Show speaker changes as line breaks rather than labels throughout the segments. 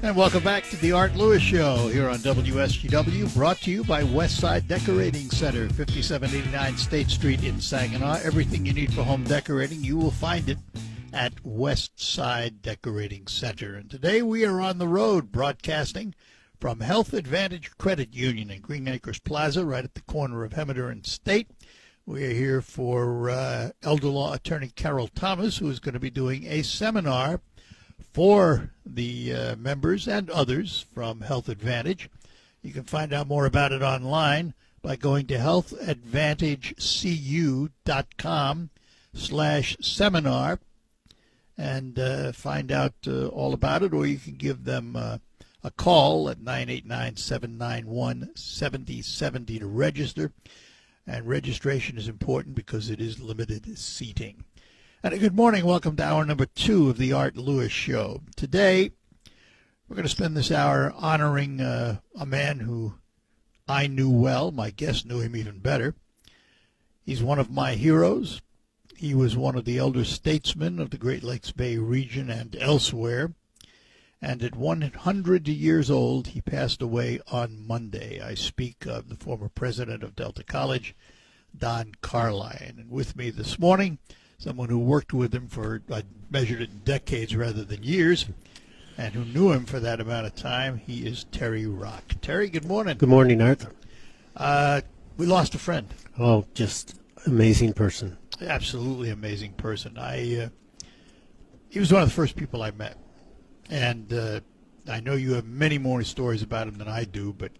And welcome back to the Art Lewis Show here on WSGW, brought to you by Westside Decorating Center, 5789 State Street in Saginaw. Everything you need for home decorating, you will find it at Westside Decorating Center. And today we are on the road broadcasting from Health Advantage Credit Union in Green Acres Plaza, right at the corner of Hemmeter and State. We are here for elder law attorney Carol Thomas, who is going to be doing a seminar for the members and others from Health Advantage. You can find out more about it online by going to healthadvantagecu.com/seminar and find out all about it, or you can give them a call at 989-791-7070 to register. And registration is important because it is limited seating. And a good morning. Welcome to hour number 2 of the Art Lewis Show. Today, we're going to spend this hour honoring a man who I knew well. My guest knew him even better. He's one of my heroes. He was one of the elder statesmen of the Great Lakes Bay region and elsewhere. And at 100 years old, he passed away on Monday. I speak of the former president of Delta College, Don Carline. And with me this morning, someone who worked with him for, I measured it in decades rather than years, and who knew him for that amount of time. He is Terry Rock. Terry, good morning.
Good morning, Arthur.
We lost a friend.
Oh, just amazing person.
Absolutely amazing person. He was one of the first people I met. And I know you have many more stories about him than I do, but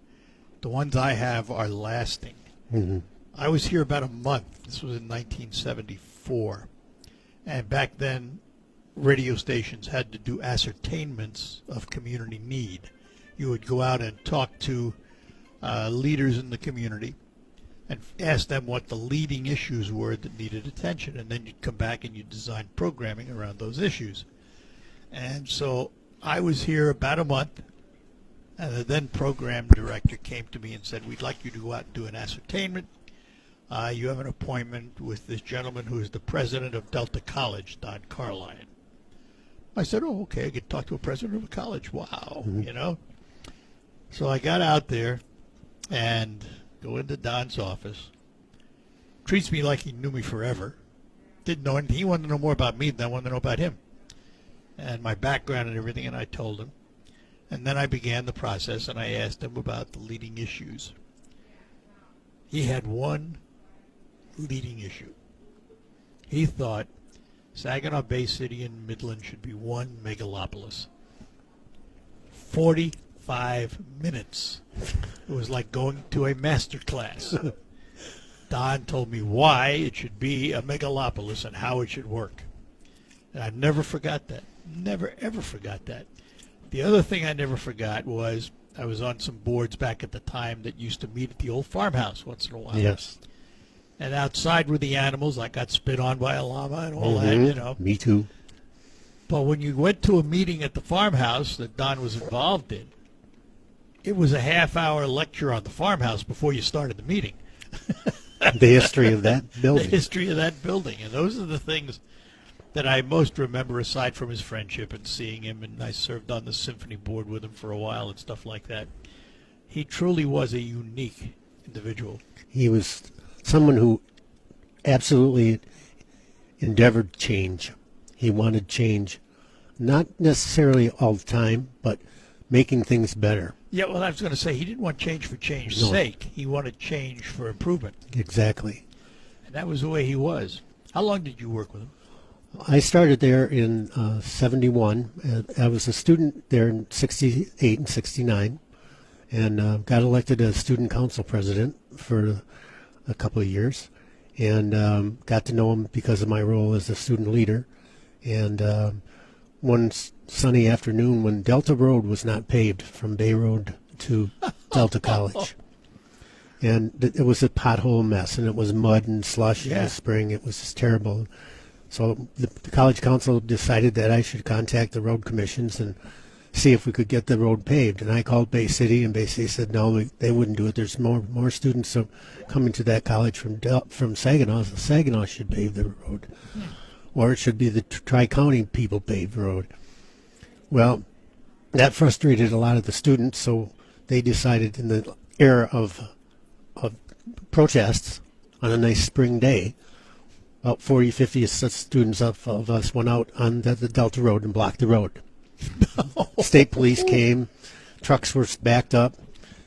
the ones I have are lasting.
Mm-hmm.
I was here about a month. This was in 1974. And back then, radio stations had to do ascertainments of community need. You would go out and talk to leaders in the community and ask them what the leading issues were that needed attention. And then you'd come back and you'd design programming around those issues. And so I was here about a month, and the then program director came to me and said, "We'd like you to go out and do an ascertainment. You have an appointment with this gentleman who is the president of Delta College, Don Carline." I said, "Oh, okay, I get to talk to a president of a college. Wow," you know. So I got out there and go into Don's office. Treats me like he knew me forever. Didn't know anything. He wanted to know more about me than I wanted to know about him and my background and everything, and I told him. And then I began the process, and I asked him about the leading issues. He had one leading issue. He thought Saginaw Bay City and Midland should be one megalopolis. 45 minutes. It was like going to a master class. Don told me why it should be a megalopolis and how it should work. And I never forgot that. Never, ever forgot that. The other thing I never forgot was I was on some boards back at the time that used to meet at the old farmhouse once in a while.
Yes.
And outside were the animals. I got spit on by a llama and all that, you know.
Me too.
But when you went to a meeting at the farmhouse that Don was involved in, it was a half-hour lecture on the farmhouse before you started the meeting.
The history of that building.
The history of that building. And those are the things that I most remember, aside from his friendship and seeing him, and I served on the symphony board with him for a while and stuff like that. He truly was a unique individual.
He was someone who absolutely endeavored change. He wanted change, not necessarily all the time, but making things better.
Yeah, well, I was going to say, he didn't want change for change's sake. He wanted change for improvement.
Exactly.
And that was the way he was. How long did you work with him?
I started there in 71. I was a student there in 68 and 69, and got elected as student council president for a couple of years, and got to know him because of my role as a student leader. And one sunny afternoon when Delta Road was not paved from Bay Road to Delta College, and it was a pothole mess, and it was mud and slush in the spring. It was just terrible. So the college council decided that I should contact the road commissions and see if we could get the road paved. And I called Bay City, and Bay City said no, they wouldn't do it. There's more students coming to that college from Saginaw. So Saginaw should pave the road, or it should be the Tri-County people pave the road. Well, that frustrated a lot of the students, so they decided in the era of protests on a nice spring day, about 40, 50 students of us went out on the Delta Road and blocked the road. State police came, trucks were backed up,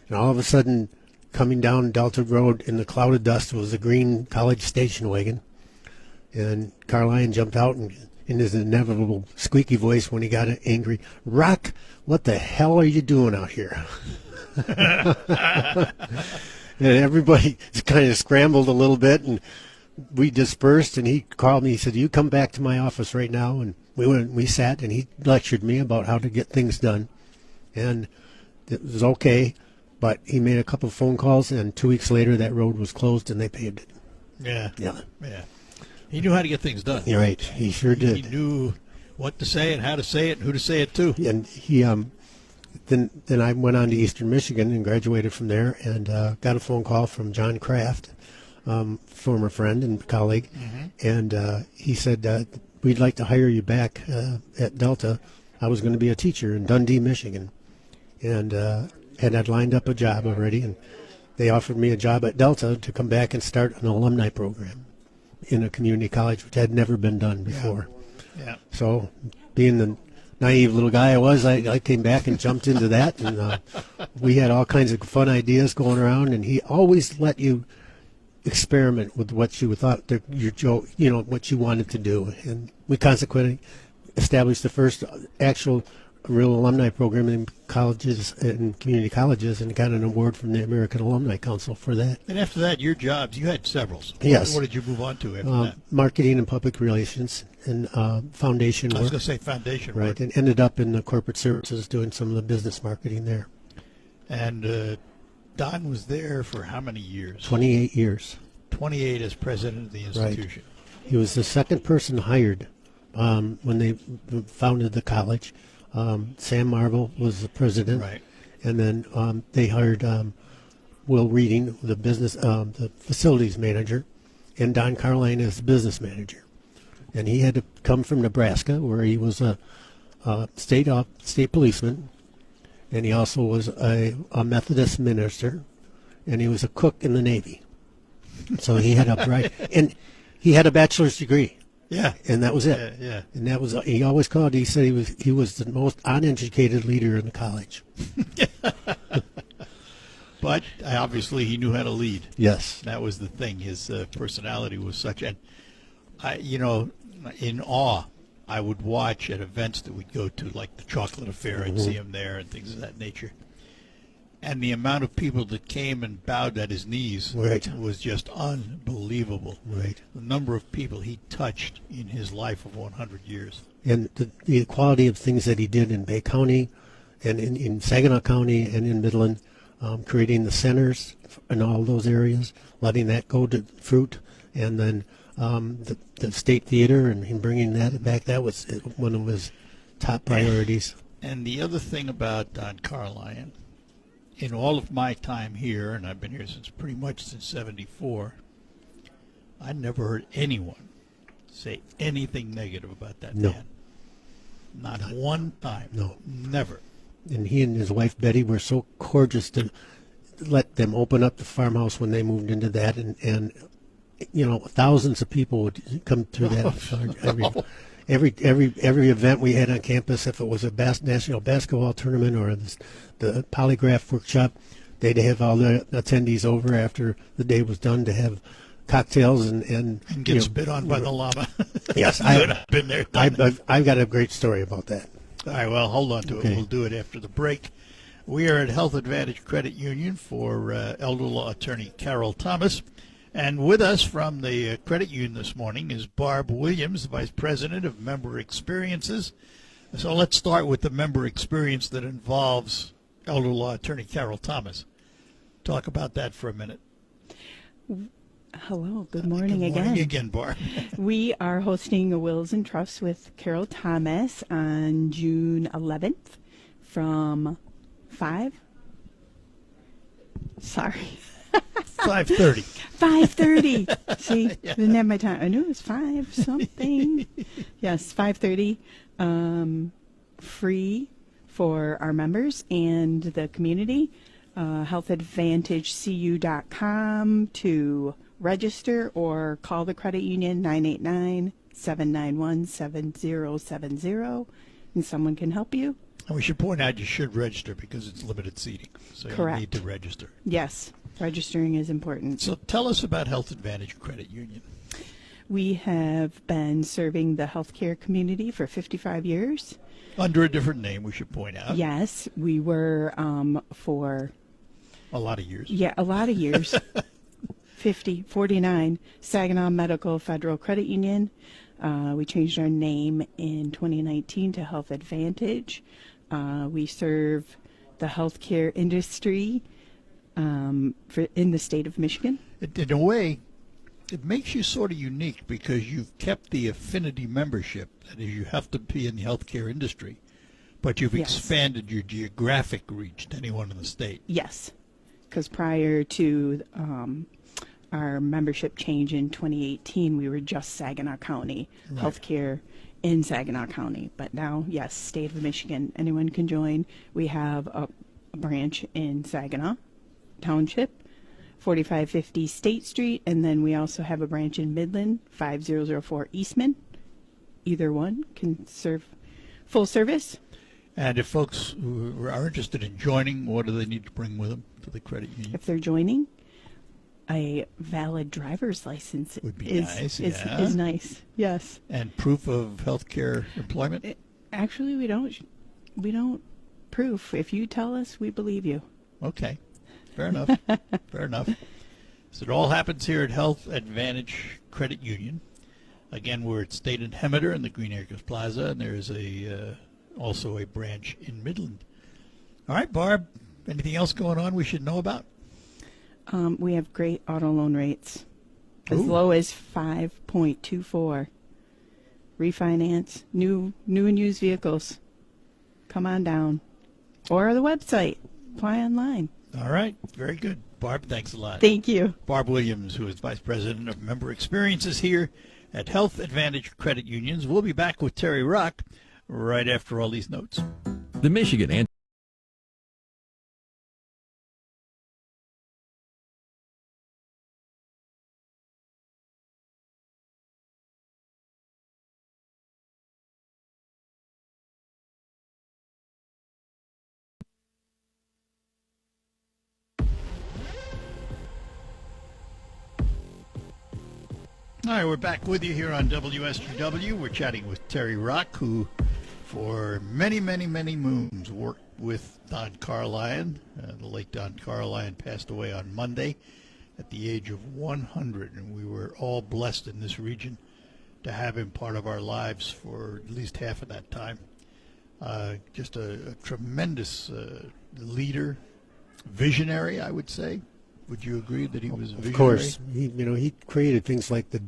and all of a sudden, coming down Delta Road in the cloud of dust was a green college station wagon. And Carline jumped out and in his inevitable squeaky voice when he got angry, "Rock, what the hell are you doing out here?" And everybody kind of scrambled a little bit, and we dispersed, and he called me. He said, "You come back to my office right now." And we sat, and he lectured me about how to get things done. And it was okay, but he made a couple of phone calls, and 2 weeks later that road was closed and they paved it.
Yeah.
Yeah.
Yeah. He knew how to get things done.
You're right. He sure did.
He knew what to say and how to say it and who to say it to.
And he then I went on to Eastern Michigan and graduated from there, and got a phone call from John Kraft, former friend and colleague, and he said, "We'd like to hire you back at Delta." I was going to be a teacher in Dundee, Michigan, and had lined up a job already, and they offered me a job at Delta to come back and start an alumni program in a community college, which had never been done before.
Yeah.
So, being the naive little guy I was, I came back and jumped into that, and we had all kinds of fun ideas going around, and he always let you experiment with what you thought what you wanted to do, and we consequently established the first actual real alumni program in colleges and community colleges, and got an award from the American Alumni Council for that.
And after that, your jobs, you had several.
Yes.
What did you move on to after that?
Marketing and public relations and foundation work.
I was going to say foundation work.
Right, and ended up in the corporate services doing some of the business marketing there.
And Don was there for how many years?
28 years.
28 as president of the institution.
Right. He was the second person hired when they founded the college. Sam Marvel was the president,
Right.
And then they hired Will Reading, the facilities manager, and Don Carline as the business manager. And he had to come from Nebraska, where he was a state policeman, and he also was a Methodist minister, and he was a cook in the Navy. So he had and he had a bachelor's degree.
Yeah.
And that was it.
Yeah.
And that was, he always called, he said he was the most uneducated leader in the college.
But obviously he knew how to lead.
Yes.
That was the thing. His personality was such, and in awe, I would watch at events that we'd go to, like the Chocolate Affair. I'd see him there and things of that nature. And the amount of people that came and bowed at his knees was just unbelievable.
Right.
The number of people he touched in his life of 100 years.
And the quality of things that he did in Bay County and in Saginaw County and in Midland, creating the centers in all those areas, letting that go to fruit, and then the State Theater and him bringing that back, that was one of his top priorities.
And the other thing about Don Carline, in all of my time here, and I've been here pretty much since 74, I never heard anyone say anything negative about that man. Not one time.
No.
Never.
And he and his wife Betty were so gorgeous to let them open up the farmhouse when they moved into that, and thousands of people would come through that. Every event we had on campus, if it was a national basketball tournament or the polygraph workshop, they'd have all the attendees over after the day was done to have cocktails and
get spit on by the llama.
Yes,
I've been there.
I've got a great story about that.
All right, well, hold on to it. We'll do it after the break. We are at Health Advantage Credit Union for elder law attorney Carol Thomas. And with us from the credit union this morning is Barb Williams, Vice President of Member Experiences. So let's start with the member experience that involves elder law attorney Carol Thomas. Talk about that for a minute.
Hello, good morning again.
Good morning again, Barb.
We are hosting a Wills and Trusts with Carol Thomas on June 11th from 5. Sorry.
5:30.
5:30. See, didn't have my time. I knew it was 5 something. Yes, 5:30. Free for our members and the community. HealthAdvantageCU.com to register, or call the credit union 989-791-7070, and someone can help you.
And we should point out you should register because it's limited seating. So
Correct.
You need to register.
Yes, registering is important.
So tell us about Health Advantage Credit Union.
We have been serving the healthcare community for 55 years.
Under a different name, we should point out.
Yes, we were for
A lot of years.
a lot of years. 49, Saginaw Medical Federal Credit Union. We changed our name in 2019 to Health Advantage. We serve the healthcare industry in the state of Michigan.
In a way, it makes you sort of unique because you've kept the affinity membership. That is, you have to be in the healthcare industry, but you've
Yes.
expanded your geographic reach to anyone in the state.
Yes, because prior to our membership change in 2018, we were just Saginaw County,
Right.
healthcare in Saginaw County. But now, yes, state of Michigan, anyone can join. We have a branch in Saginaw Township, 4550 State Street, and then we also have a branch in Midland, 5004 Eastman. Either one can serve full service.
And if folks who are interested in joining, what do they need to bring with them to the credit union?
If they're joining, a valid driver's license
Would be
is,
nice,
is,
yeah.
is nice. Yes.
And proof of healthcare employment?
Actually, we don't proof. If you tell us, we believe you.
Okay. Fair enough. Fair enough. So it all happens here at Health Advantage Credit Union. Again, we're at State and Hemeter in the Green Acres Plaza, and there's also a branch in Midland. All right, Barb, anything else going on we should know about?
We have great auto loan rates, as
Ooh.
low as 5.24. Refinance, new and used vehicles. Come on down, or the website. Apply online.
All right, very good. Barb, thanks a lot.
Thank you.
Barb Williams, who is Vice President of Member Experiences here at Health Advantage Credit Unions. We'll be back with Terry Rock right after all these notes.
The Michigan
All right, we're back with you here on WSGW. We're chatting with Terry Rock, who for many, many, many moons worked with Don Carline. The late Don Carline passed away on Monday at the age of 100, and we were all blessed in this region to have him part of our lives for at least half of that time. Just a tremendous leader, visionary, I would say. Would you agree that he was a visionary?
Of course, he created things like the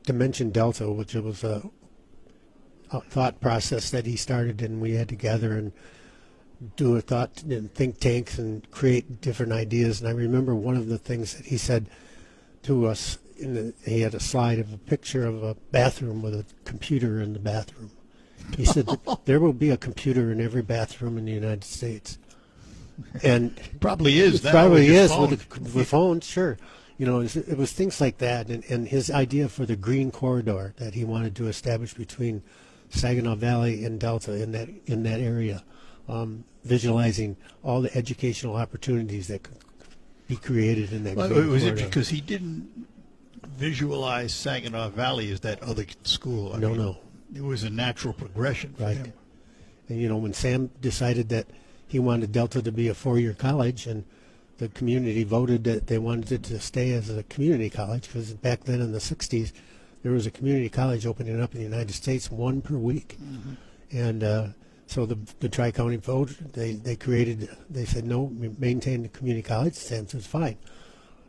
Dimension Delta, which was a thought process that he started, and we had to gather and do a thought in think tanks and create different ideas. And I remember one of the things that he said to us, he had a slide of a picture of a bathroom with a computer in the bathroom. He said that there will be a computer in every bathroom in the United States. And
Probably is.
it probably
your
is
phone.
with phones, sure. It was things like that, and his idea for the green corridor that he wanted to establish between Saginaw Valley and Delta in that area, visualizing all the educational opportunities that could be created in that
Well,
green
was it
corridor.
because he didn't visualize Saginaw Valley as that other school?
No.
It was a natural progression for
Right.
him.
And when Sam decided that he wanted Delta to be a four-year college, and the community voted that they wanted it to stay as a community college, because back then in the 60s, there was a community college opening up in the United States, one per week.
Mm-hmm.
And so the Tri-County vote, they said, no, maintain the community college. Sam says, fine.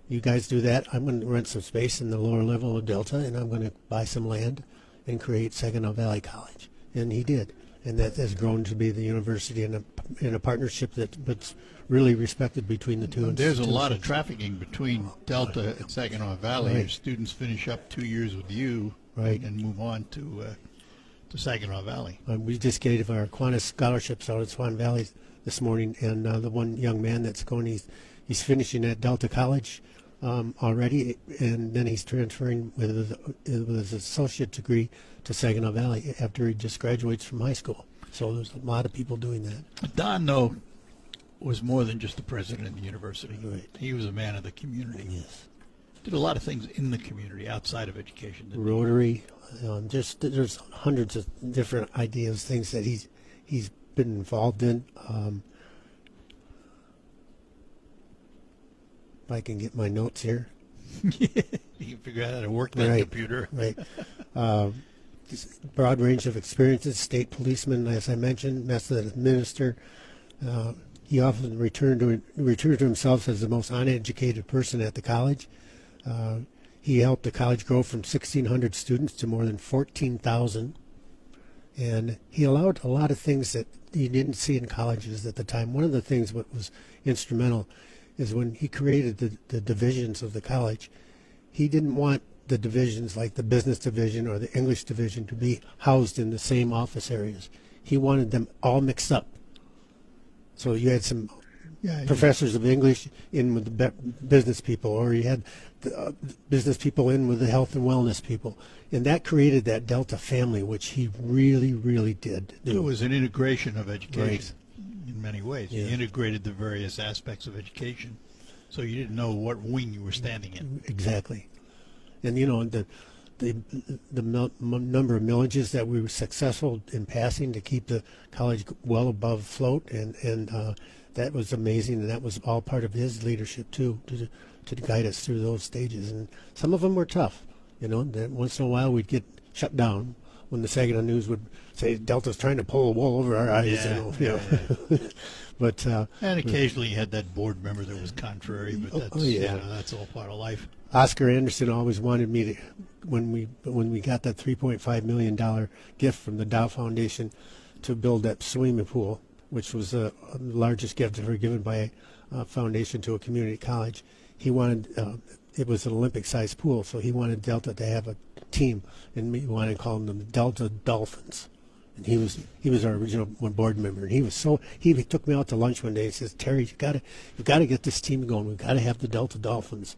You guys do that. I'm going to rent some space in the lower level of Delta, and I'm going to buy some land and create Saginaw Valley College. And he did. And that has grown to be the university in a partnership that's really respected between the two
There's a lot of
institutions.
trafficking between Delta and Saginaw Valley.
Right.
Your students finish up 2 years with you
Right.
and move on to to Saginaw Valley.
We just gave our Kiwanis scholarships out at Swan Valley this morning, and the one young man that's going, he's finishing at Delta College already, and then he's transferring with his associate degree to Saginaw Valley after he just graduates from high school. So there's a lot of people doing that.
Don, though, was more than just the president of the university.
Right.
He was a man of the community.
Yes.
Did a lot of things in the community outside of education. didn't he?
Rotary, there's hundreds of different ideas, things that he's been involved in. If I can get my notes here.
You can figure out how to work that
Right.
computer.
Right. Broad range of experiences, state policeman, as I mentioned, Methodist minister. He often returned to himself as the most uneducated person at the college. He helped the college grow from 1,600 students to more than 14,000. And he allowed a lot of things that you didn't see in colleges at the time. One of the things that was instrumental is when he created the divisions of the college, he didn't want the divisions like the business division or the English division to be housed in the same office areas. He wanted them all mixed up. So you had some professors of English in with the business people, or you had the business people in with the health and wellness people. And that created that Delta family, which he really, really did do.
It was an integration of education
Right.
in many ways.
Yeah.
He integrated the various aspects of education, so you didn't know what wing you were standing in.
Exactly. And you know, the number of millages that we were successful in passing to keep the college well above float, and that was amazing, and that was all part of his leadership too, to guide us through those stages. And some of them were tough, you know. That once in a while we'd get shut down when the Saginaw News would say Delta's trying to pull a wool over our eyes, you know. But
And occasionally you had that board member that was contrary, but that's, you know, that's all part of life.
Oscar Anderson always wanted me to, when we got that $3.5 million gift from the Dow Foundation to build that swimming pool, which was the largest gift ever given by a foundation to a community college. He wanted, it was an Olympic-sized pool, so he wanted Delta to have a team, and he wanted to call them the Delta Dolphins. And he was our original board member, and he took me out to lunch one day and says, "Terry, you got to get this team going. We've got to have the Delta Dolphins."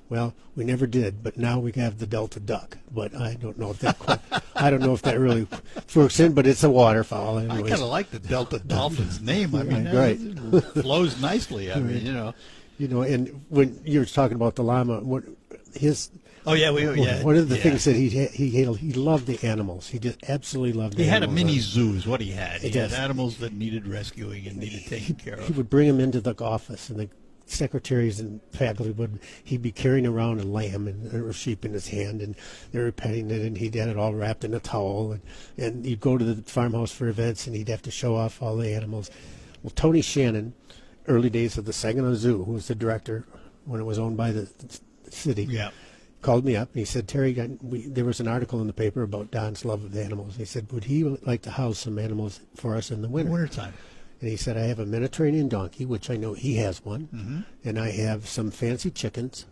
Well, we never did, but now we have the Delta Duck. But I don't know if that really works in, but it's a waterfowl. Anyways.
I kind of like the Delta Dolphins name. I mean,
Right.
it flows nicely. I mean, you know.
You know, and when you were talking about the llama,
Oh yeah,
one of the things that he loved the animals. He just absolutely loved the
He had a
animals.
mini zoo is what he had. He
Yes.
had animals that needed rescuing and needed taken care
He
of.
would bring them into the office, and the secretaries and faculty he'd be carrying around a lamb or sheep in his hand, and they were petting it, and he'd had it all wrapped in a towel, and you'd go to the farmhouse for events, and he'd have to show off all the animals. Well, Tony Shannon, early days of the Saginaw Zoo, who was the director when it was owned by the city,
Yeah.
called me up and he said, "Terry, there was an article in the paper about Don's love of animals." He said, "Would he like to house some animals for us in the winter?"
Wintertime.
And he said, "I have a Mediterranean donkey, which I know he has one,
Mm-hmm.
and I have some fancy chickens,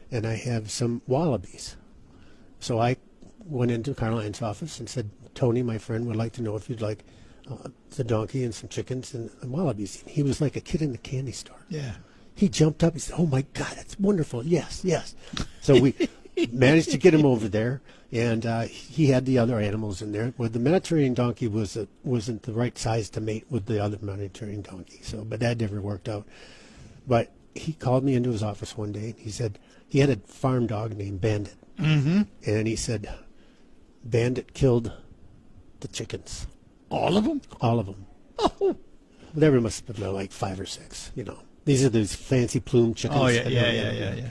and I have some wallabies." So I went into Caroline's office and said, "Tony, my friend, would like to know if you'd like the donkey and some chickens and wallabies." He was like a kid in the candy store.
Yeah.
He jumped up. He said, "Oh, my God, that's wonderful. Yes, yes." So we managed to get him over there, and he had the other animals in there. Well, the Mediterranean donkey wasn't the right size to mate with the other Mediterranean donkey, but that never worked out. But he called me into his office one day, and he said he had a farm dog named Bandit.
Mm-hmm.
And he said, "Bandit killed the chickens.
All of them?
All of them."
Oh.
There must have been like 5 or 6, you know. These are those fancy plume chickens.
Oh, yeah.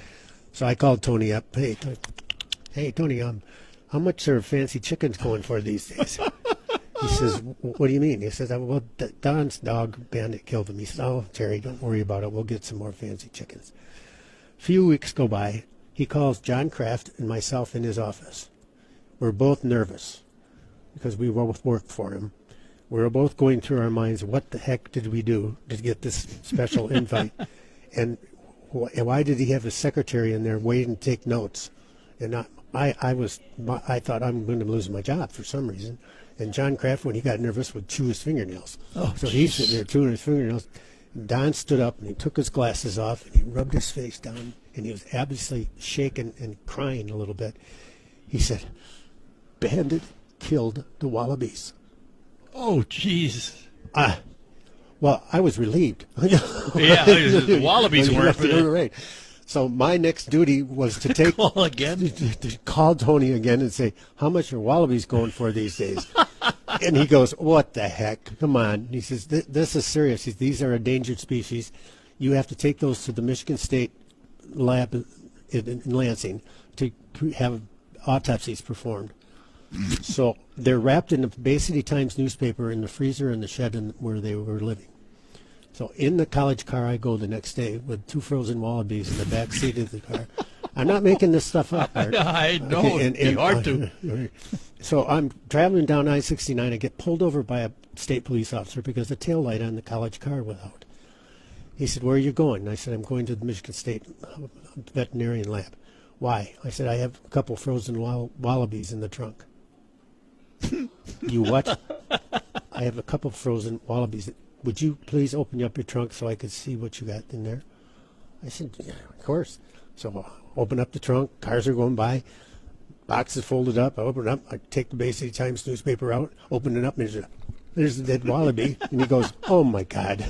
So I called Tony up. Hey, Tony, how much are fancy chickens going for these days? He says, "What do you mean?" He says, "Well, Don's dog, Bandit, killed him." He says, "Oh, Terry, don't worry about it. We'll get some more fancy chickens." A few weeks go by. He calls John Kraft and myself in his office. We're both nervous because we both worked for him. We were both going through our minds, what the heck did we do to get this special invite? And why did he have his secretary in there waiting to take notes? And I thought I'm going to lose my job for some reason. And John Kraft, when he got nervous, would chew his fingernails.
Oh,
so he's sitting there chewing his fingernails. Don stood up and he took his glasses off and he rubbed his face down and he was obviously shaking and crying a little bit. He said, "Bandit killed the wallabies."
Oh, jeez.
Well, I was relieved.
Yeah, the wallabies weren't.
Right. So my next duty was to take
Call again.
to call Tony again and say, "How much are wallabies going for these days?" And he goes, "What the heck? Come on." He says, "This is serious. These are a endangered species. You have to take those to the Michigan State lab in Lansing to have autopsies performed." So they're wrapped in the Bay City Times newspaper in the freezer in the shed where they were living. So in the college car I go the next day with 2 frozen wallabies in the back seat of the car. I'm not making this stuff up, Art.
I know. It'd be hard to.
So I'm traveling down I-69. I get pulled over by a state police officer because the tail light on the college car was out. He said, "Where are you going?" And I said, "I'm going to the Michigan State veterinarian lab." "Why?" I said, "I have a couple frozen wallabies in the trunk." "You what?" "I have a couple frozen wallabies. Would you please open up your trunk so I could see what you got in there?" I said, "Yeah, of course." So I open up the trunk. Cars are going by. Box is folded up. I open it up. I take the Bay City Times newspaper out, open it up, and there's the dead wallaby. And he goes, "Oh, my God."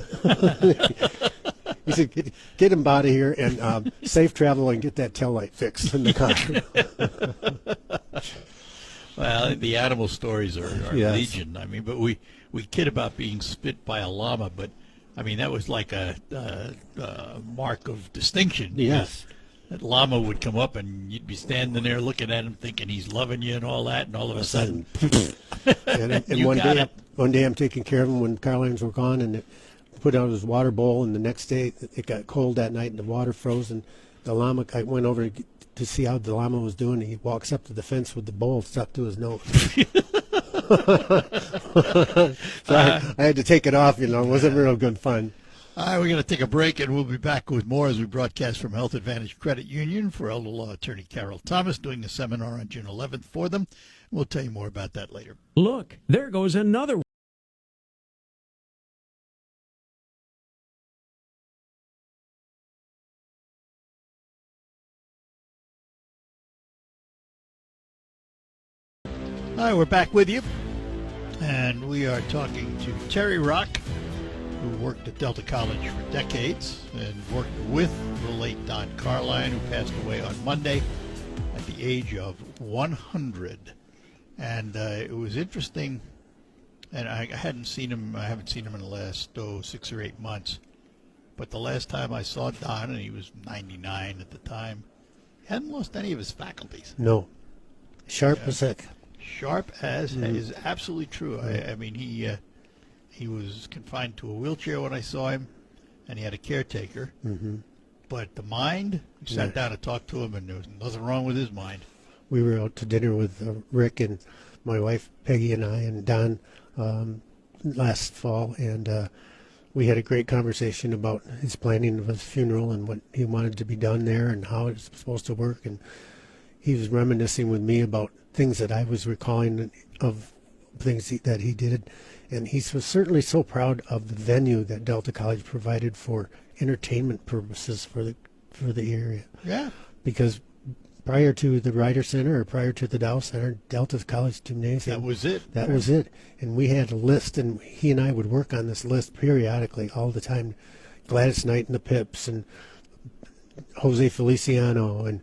He said, get him out of here and safe travel and get that tail light fixed in the car.
Well, the animal stories are
Yes.
legion. I mean, but we kid about being spit by a llama, but I mean that was like a mark of distinction.
Yes.
That llama would come up and you'd be standing there looking at him, thinking he's loving you and all that, and all of a sudden,
and
You got it.
one day I'm taking care of him when Carlines were gone, and put out his water bowl, and the next day it got cold that night and the water froze, and the llama, I went over to see how the llama was doing. He walks up to the fence with the bowl stuck to his nose. So I had to take it off, It wasn't real good fun.
All right, we're going to take a break, and we'll be back with more as we broadcast from Health Advantage Credit Union for elder law attorney Carol Thomas, doing a seminar on June 11th for them. We'll tell you more about that later.
Look, there goes another.
All right, we're back with you, and we are talking to Terry Rock, who worked at Delta College for decades and worked with the late Don Carline, who passed away on Monday at the age of 100. And it was interesting, and I haven't seen him in the last 6 or 8 months. But the last time I saw Don, and he was 99 at the time, he hadn't lost any of his faculties.
No. Sharp as heck.
Sharp as is absolutely true. I mean, he was confined to a wheelchair when I saw him, and he had a caretaker.
Mm-hmm.
But the mind, we sat down and talked to him, and there was nothing wrong with his mind.
We were out to dinner with Rick and my wife Peggy and I and Don last fall, and we had a great conversation about his planning of his funeral and what he wanted to be done there and how it's supposed to work. And he was reminiscing with me about things that I was recalling of things that he did. And he was certainly so proud of the venue that Delta College provided for entertainment purposes for the area.
Yeah.
Because prior to the Ryder Center or prior to the Dow Center, Delta College Gymnasium.
That was it.
That was it. And we had a list, and he and I would work on this list periodically all the time. Gladys Knight and the Pips and Jose Feliciano and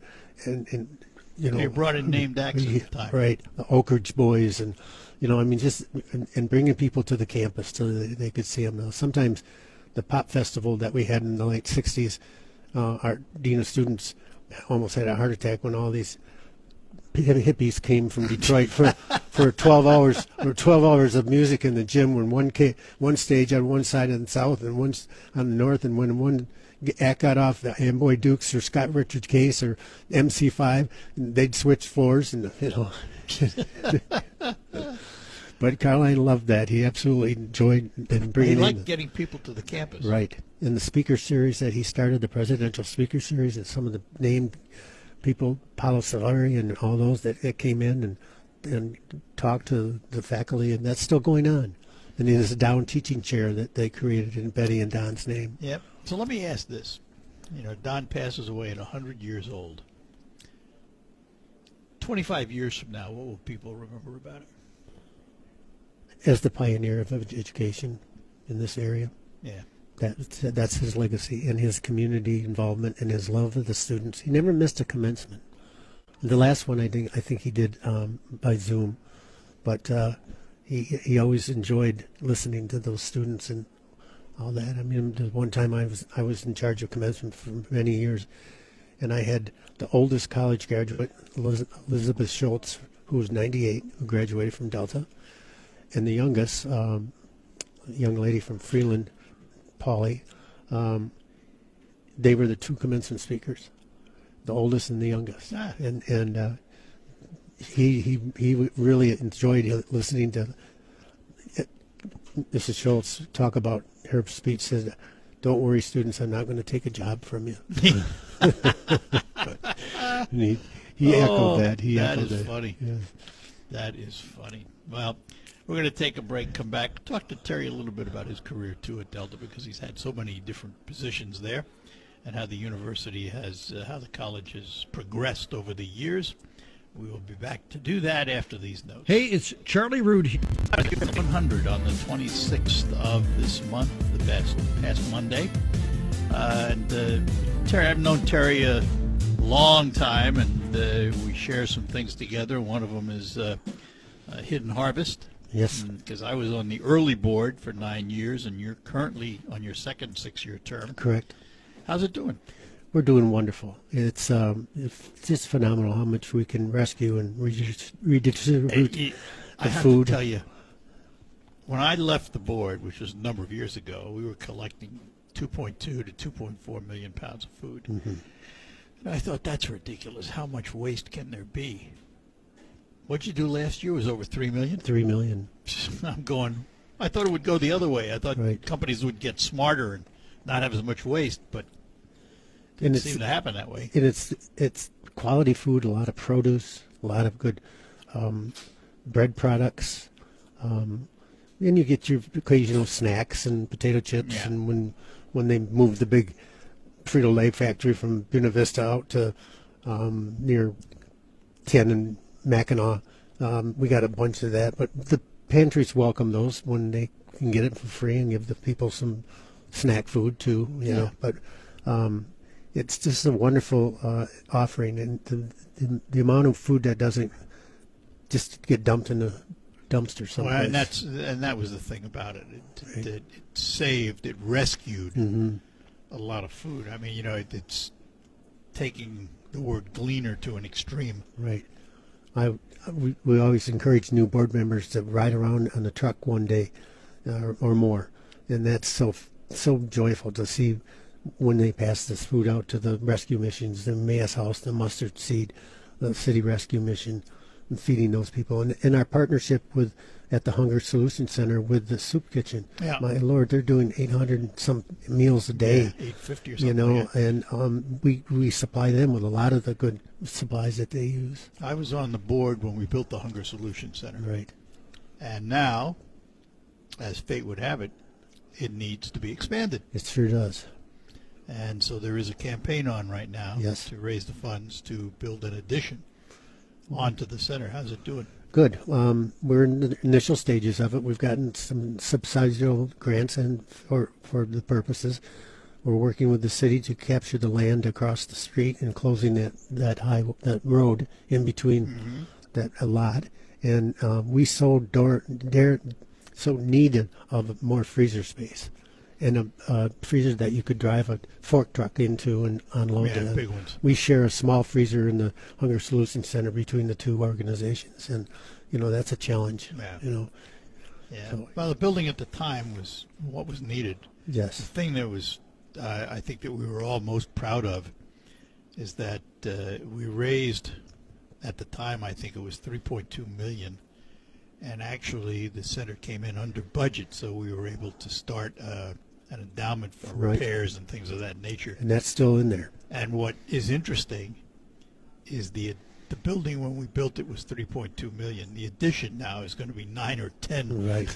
They brought in named acts at the time.
Right. The Oak Ridge Boys and, just and bringing people to the campus so that they could see them. Sometimes the pop festival that we had in the late 60s, our dean of students almost had a heart attack when all these hippies came from Detroit for 12 hours or 12 hours of music in the gym when one stage on one side of the south and one on the north, and when one act got off the Amboy Dukes or Scott Richard Case or MC5, they'd switch floors and But Carline loved that. He absolutely enjoyed and bringing.
He liked getting people to the campus.
Right. In the speaker series that he started, the presidential speaker series, and some of the named people, Paolo Solari and all those that came in, and and talk to the faculty, and that's still going on. And there's a Down teaching chair that they created in Betty and Don's name.
Yep. So let me ask this. You know, Don passes away at 100 years old. 25 years from now, what will people remember about him?
As the pioneer of education in this area.
Yeah.
That's his legacy and his community involvement and his love of the students. He never missed a commencement. The last one I think he did by Zoom, but he always enjoyed listening to those students and all that. I mean, the one time I was in charge of commencement for many years, and I had the oldest college graduate, Elizabeth Schultz, who was 98, who graduated from Delta, and the youngest, young lady from Freeland, Pauley. They were the two commencement speakers, the oldest and the youngest.
Ah.
And he really enjoyed listening to Mrs. Schultz talk about her speech. Said, "Don't worry, students, I'm not going to take a job from you." And he echoed that. He
that
echoed
is
that.
funny.
Yeah.
That is funny. Well, we're going to take a break, come back, talk to Terry a little bit about his career, too, at Delta, because he's had so many different positions there, and how the university has, how the college has progressed over the years. We will be back to do that after these notes.
Hey, it's Charlie Root here.
100 on the 26th of this month, the past Monday. Terry, I've known Terry a long time, and we share some things together. One of them is Hidden Harvest.
Yes.
Because I was on the early board for 9 years, and you're currently on your second 6-year term.
Correct.
How's it doing?
We're doing wonderful. It's just phenomenal how much we can rescue and redistribute
I
the
have
food.
to tell you, when I left the board, which was a number of years ago, we were collecting 2.2 to 2.4 million pounds of food.
Mm-hmm.
And I thought, that's ridiculous. How much waste can there be? What'd you do last year was over 3 million?
3 million.
I'm going, I thought it would go the other way. I thought
Right.
companies would get smarter and not have as much waste, but it
And
didn't seem to happen that way.
And it's quality food, a lot of produce, a lot of good bread products. And you get your occasional snacks and potato chips.
Yeah.
And when they moved the big Frito-Lay factory from Buena Vista out to near 10 and Mackinac, we got a bunch of that. But the pantries welcome those when they can get it for free and give the people some snack food too, you know. But it's just a wonderful offering, and the amount of food that doesn't just get dumped in the dumpster someplace.
Well, and that was the thing about it. It saved, it rescued a lot of food. I mean, you know, it's taking the word gleaner to an extreme.
Right. We always encourage new board members to ride around on the truck one day or more, and that's so joyful to see when they pass this food out to the rescue missions, the Emmaus House, the Mustard Seed, the City Rescue Mission, and feeding those people. And our partnership at the Hunger Solution Center with the Soup Kitchen.
Yeah.
My Lord, they're doing 800 and some meals a day.
850 or something.
You know,
like that.
and we supply them with a lot of the good supplies that they use.
I was on the board when we built the Hunger Solution Center.
Right.
And now, as fate would have it, it needs to be expanded.
It sure does.
And so there is a campaign on right now
Yes.
to raise the funds to build an addition onto the center. How's it doing?
Good. We're in the initial stages of it. We've gotten some subsidized grants and for the purposes. We're working with the city to capture the land across the street and closing that road in between that a lot. And we so needed of more freezer space and a freezer that you could drive a fork truck into and unload.
Yeah, big ones.
We share a small freezer in the Hunger Solution Center between the two organizations, and you know that's a challenge.
Yeah.
You know,
Yeah.
So-
Well, the building at the time was what was needed. The
yes,
thing that was, I think that we were all most proud of, is that we raised, at the time, I think it was 3.2 million, and actually the center came in under budget, so we were able to start an endowment for
Right.
repairs and things of that nature.
and that's still in there.
And what is interesting is the The building when we built it was 3.2 million. The addition now is going to be 9 or 10.
Right.